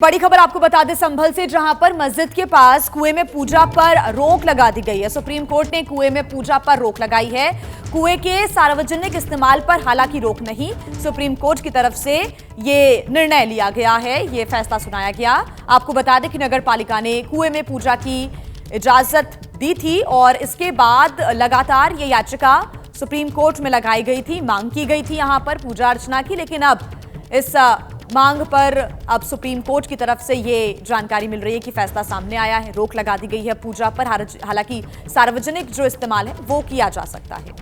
बड़ी खबर आपको बता दें संभल से, जहां पर मस्जिद के पास कुएं में पूजा पर रोक लगा दी गई है। सुप्रीम कोर्ट ने कुएं में पूजा पर रोक लगाई है। कुएं के सार्वजनिक इस्तेमाल पर हालांकि रोक नहीं। सुप्रीम कोर्ट की तरफ से ये निर्णय लिया गया है, ये फैसला सुनाया गया। आपको बता दें कि नगर पालिका ने कुएं में पूजा की इजाजत दी थी और इसके बाद लगातार ये याचिका सुप्रीम कोर्ट में लगाई गई थी, मांग की गई थी यहां पर पूजा अर्चना की। लेकिन अब इस मांग पर अब सुप्रीम कोर्ट की तरफ से ये जानकारी मिल रही है कि फैसला सामने आया है, रोक लगा दी गई है पूजा पर। हालांकि सार्वजनिक जो इस्तेमाल है वो किया जा सकता है।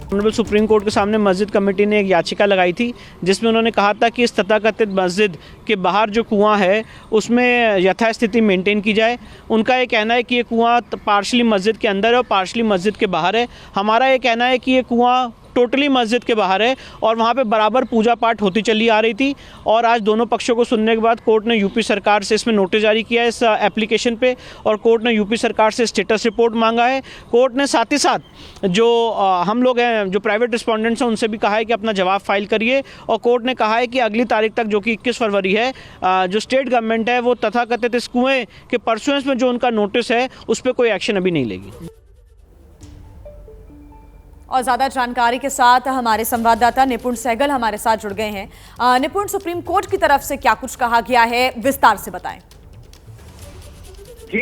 ऑनरेबल सुप्रीम कोर्ट के सामने मस्जिद कमेटी ने एक याचिका लगाई थी, जिसमें उन्होंने कहा था कि इस तथाकथित मस्जिद के बाहर जो कुआं है उसमें यथास्थिति मेंटेन की जाए। उनका ये कहना है कि ये कुआं पार्शली मस्जिद के अंदर है और पार्शली मस्जिद के बाहर है। हमारा ये कहना है कि ये कुआं टोटली मस्जिद के बाहर है और वहाँ पे बराबर पूजा पाठ होती चली आ रही थी। और आज दोनों पक्षों को सुनने के बाद कोर्ट ने यूपी सरकार से इसमें नोटिस जारी किया है इस एप्लीकेशन पे, और कोर्ट ने यूपी सरकार से स्टेटस रिपोर्ट मांगा है। कोर्ट ने साथ ही साथ जो हम लोग हैं, जो प्राइवेट रिस्पोंडेंट्स हैं, उनसे भी कहा है कि अपना जवाब फाइल करिए। और कोर्ट ने कहा है कि अगली तारीख तक, जो कि 21 फरवरी है, जो स्टेट गवर्नमेंट है वो तथाकथित इस कुएँ के परसुएंस में जो उनका नोटिस है उस पर कोई एक्शन अभी नहीं लेगी। और ज्यादा जानकारी के साथ हमारे संवाददाता निपुण सहगल हमारे साथ जुड़ गए हैं। निपुण, सुप्रीम कोर्ट की तरफ से क्या कुछ कहा गया है, विस्तार से बताएं। जी,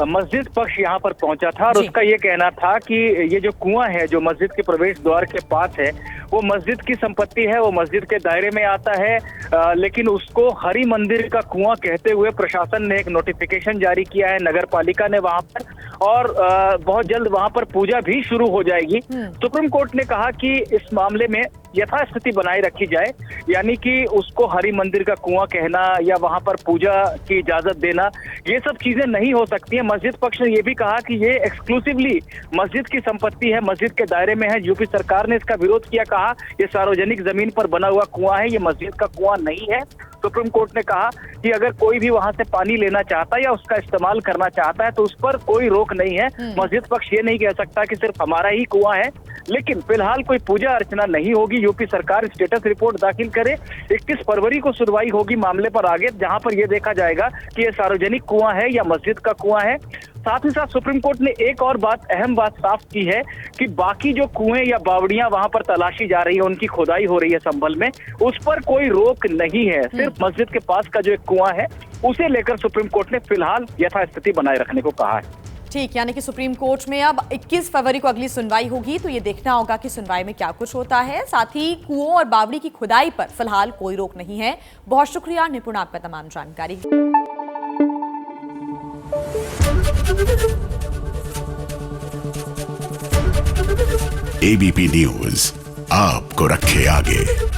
मस्जिद पक्ष यहाँ पर पहुंचा था और उसका ये कहना था कि ये जो कुआं है जो मस्जिद के प्रवेश द्वार के पास है वो मस्जिद की संपत्ति है, वो मस्जिद के दायरे में आता है। लेकिन उसको हरि मंदिर का कुआं कहते हुए प्रशासन ने एक नोटिफिकेशन जारी किया है, नगर पालिका ने वहां पर, और बहुत जल्द वहां पर पूजा भी शुरू हो जाएगी। सुप्रीम कोर्ट ने कहा कि इस मामले में यथास्थिति बनाए रखी जाए, यानी कि उसको हरि मंदिर का कुआं कहना या वहां पर पूजा की इजाजत देना, ये सब चीजें नहीं हो सकती है। मस्जिद पक्ष ने यह भी कहा कि ये एक्सक्लूसिवली मस्जिद की संपत्ति है, मस्जिद के दायरे में है। यूपी सरकार ने इसका विरोध किया, कहा ये सार्वजनिक जमीन पर बना हुआ कुआं है, ये मस्जिद का कुआं नहीं है। सुप्रीम कोर्ट ने कहा कि अगर कोई भी वहां से पानी लेना चाहता है या उसका इस्तेमाल करना चाहता है तो उस पर कोई रोक नहीं है। मस्जिद पक्ष ये नहीं कह सकता कि सिर्फ हमारा ही कुआं है। लेकिन फिलहाल कोई पूजा अर्चना नहीं होगी। यूपी सरकार स्टेटस रिपोर्ट दाखिल करे, 21 फरवरी को सुनवाई होगी मामले पर आगे, जहां पर यह देखा जाएगा कि यह सार्वजनिक कुआं है या मस्जिद का कुआं है। साथ ही साथ सुप्रीम कोर्ट ने एक और अहम बात साफ की है कि बाकी जो कुएं या बावड़ियां वहां पर तलाशी जा रही है, उनकी खुदाई हो रही है संभल में, उस पर कोई रोक नहीं है। सिर्फ मस्जिद के पास का जो एक कुआं है उसे लेकर सुप्रीम कोर्ट ने फिलहाल यथास्थिति बनाए रखने को कहा है। ठीक, यानी कि सुप्रीम कोर्ट में अब 21 फरवरी को अगली सुनवाई होगी, तो ये देखना होगा कि सुनवाई में क्या कुछ होता है। साथ ही कुओं और बावड़ी की खुदाई पर फिलहाल कोई रोक नहीं है। बहुत शुक्रिया निपुण, आपका तमाम जानकारी। एबीपी न्यूज आपको रखे आगे।